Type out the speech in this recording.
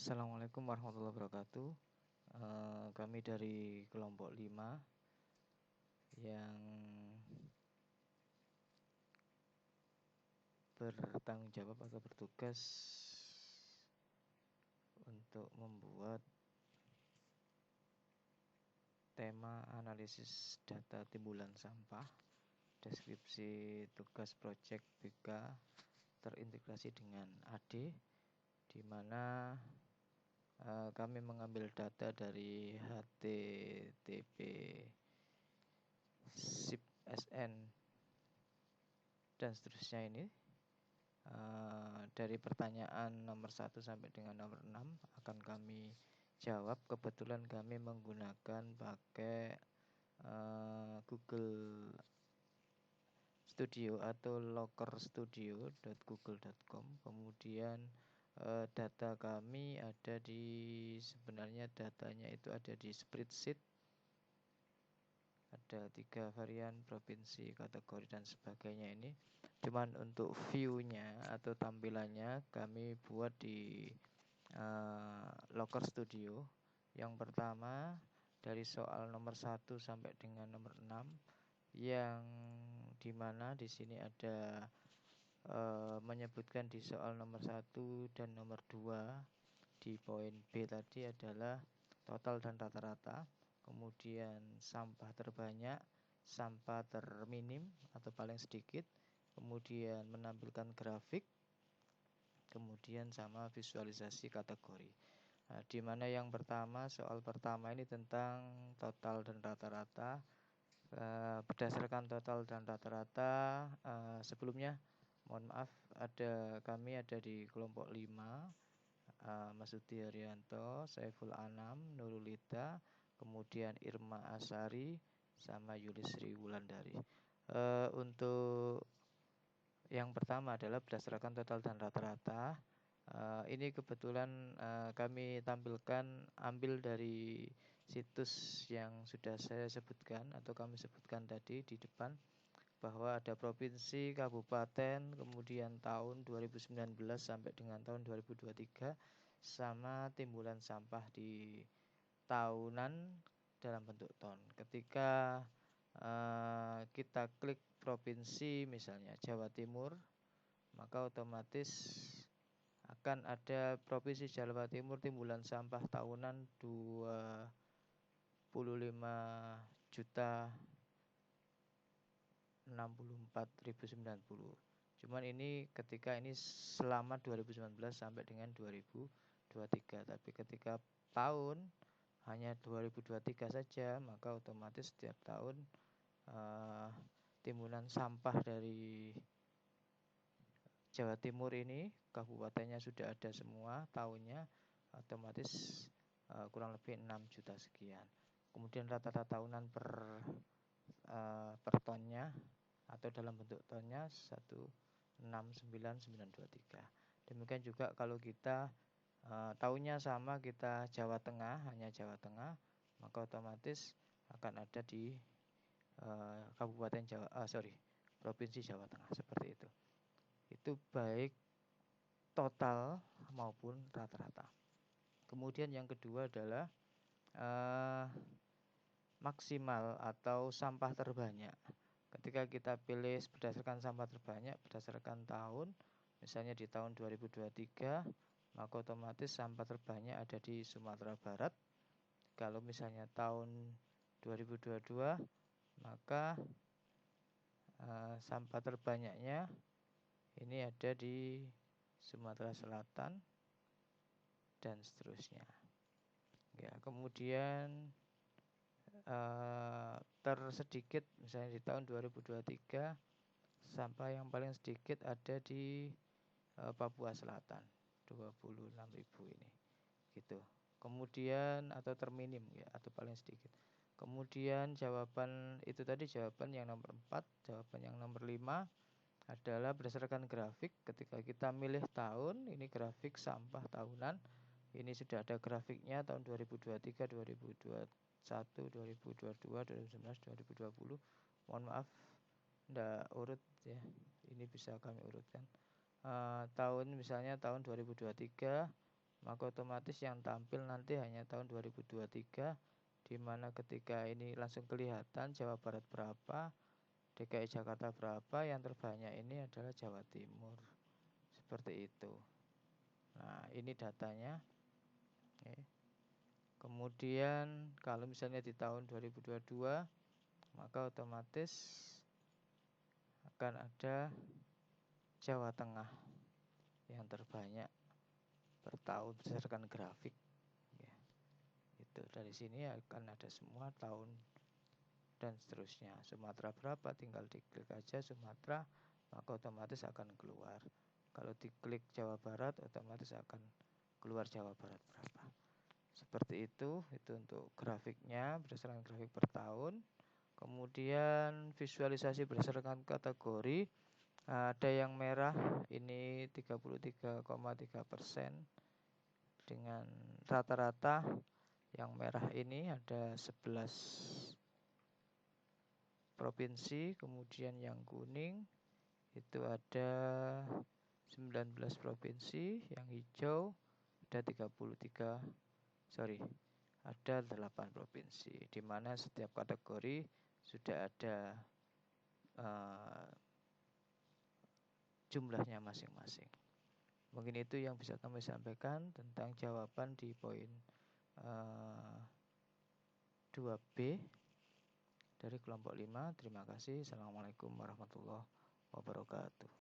Assalamualaikum warahmatullahi wabarakatuh. Kami dari kelompok 5 yang bertanggung jawab atau bertugas untuk membuat tema analisis data timbulan sampah, deskripsi tugas proyek BK terintegrasi dengan AD, di mana kami mengambil data dari HTTP SIP SN dan seterusnya ini. Dari pertanyaan nomor 1 sampai dengan nomor 6 akan kami jawab. Kebetulan kami menggunakan pakai Google Studio atau lockerstudio.google.com. Kemudian data kami ada di, sebenarnya datanya itu ada di spreadsheet. Ada 3 varian, provinsi, kategori, dan sebagainya ini. Cuman untuk view-nya atau tampilannya kami buat di Locker Studio. Yang pertama dari soal nomor 1 sampai dengan nomor 6, yang dimana di sini ada menyebutkan di soal nomor 1 dan nomor 2 di poin B tadi adalah total dan rata-rata. Kemudian sampah terbanyak, sampah terminim atau paling sedikit, kemudian menampilkan grafik, kemudian sama visualisasi kategori. Nah, di mana yang pertama, soal pertama ini tentang total dan rata-rata. Berdasarkan total dan rata-rata, sebelumnya mohon maaf, kami ada di kelompok 5. Mas Udi Haryanto, Saiful Anam, Nurulita, kemudian Irma Asari, sama Yulisri Wulandari. Untuk yang pertama adalah berdasarkan total dan rata-rata. Ini kebetulan kami tampilkan, ambil dari situs yang sudah saya sebutkan atau kami sebutkan tadi di depan, bahwa ada provinsi, kabupaten, kemudian tahun 2019 sampai dengan tahun 2023, sama timbulan sampah di tahunan dalam bentuk ton. Ketika kita klik provinsi misalnya Jawa Timur, maka otomatis akan ada provinsi Jawa Timur timbulan sampah tahunan 25.064.090. Cuman ini ketika ini selama 2019 sampai dengan 2023. Tapi ketika tahun hanya 2023 saja, maka otomatis setiap tahun timbulan sampah dari Jawa Timur ini, kabupatennya sudah ada semua tahunnya, otomatis kurang lebih 6 juta sekian. Kemudian rata-rata tahunan per tonnya atau dalam bentuk tonnya 169.923. Demikian juga kalau kita tahunnya sama, kita Jawa Tengah, hanya Jawa Tengah, maka otomatis akan ada di Provinsi Jawa Tengah, seperti itu. Itu baik total maupun rata-rata. Kemudian yang kedua adalah maksimal atau sampah terbanyak. Ketika kita pilih berdasarkan sampah terbanyak berdasarkan tahun, misalnya di tahun 2023, maka otomatis sampah terbanyak ada di Sumatera Barat. Kalau misalnya tahun 2022, maka sampah terbanyaknya ini ada di Sumatera Selatan dan seterusnya. Ya, kemudian tersedikit misalnya di tahun 2023, sampah yang paling sedikit ada di Papua Selatan, 26.000 ini, gitu. Kemudian atau terminim ya, atau paling sedikit. Kemudian jawaban itu tadi, jawaban yang nomor 4, jawaban yang nomor 5 adalah berdasarkan grafik. Ketika kita milih tahun, ini grafik sampah tahunan. Ini sudah ada grafiknya tahun 2023, 2021, 2022, 2019, 2020. Mohon maaf, tidak urut ya. Ini bisa kami urutkan. Tahun misalnya tahun 2023, maka otomatis yang tampil nanti hanya tahun 2023, di mana ketika ini langsung kelihatan Jawa Barat berapa, DKI Jakarta berapa, yang terbanyak ini adalah Jawa Timur. Seperti itu. Nah, ini datanya. Oke. Kemudian kalau misalnya di tahun 2022, maka otomatis akan ada Jawa Tengah yang terbanyak per tahun berdasarkan grafik. Ya, itu dari sini akan ada semua tahun dan seterusnya. Sumatera berapa, tinggal diklik aja Sumatera, maka otomatis akan keluar. Kalau diklik Jawa Barat, otomatis akan keluar Jawa Barat berapa. Seperti itu untuk grafiknya berdasarkan grafik per tahun. Kemudian visualisasi berdasarkan kategori, ada yang merah ini 33,3% dengan rata-rata. Yang merah ini ada 11 provinsi, kemudian yang kuning itu ada 19 provinsi, yang hijau ada 8 provinsi, di mana setiap kategori sudah ada jumlahnya masing-masing. Mungkin itu yang bisa kami sampaikan tentang jawaban di poin 2B dari kelompok 5. Terima kasih. Assalamualaikum warahmatullahi wabarakatuh.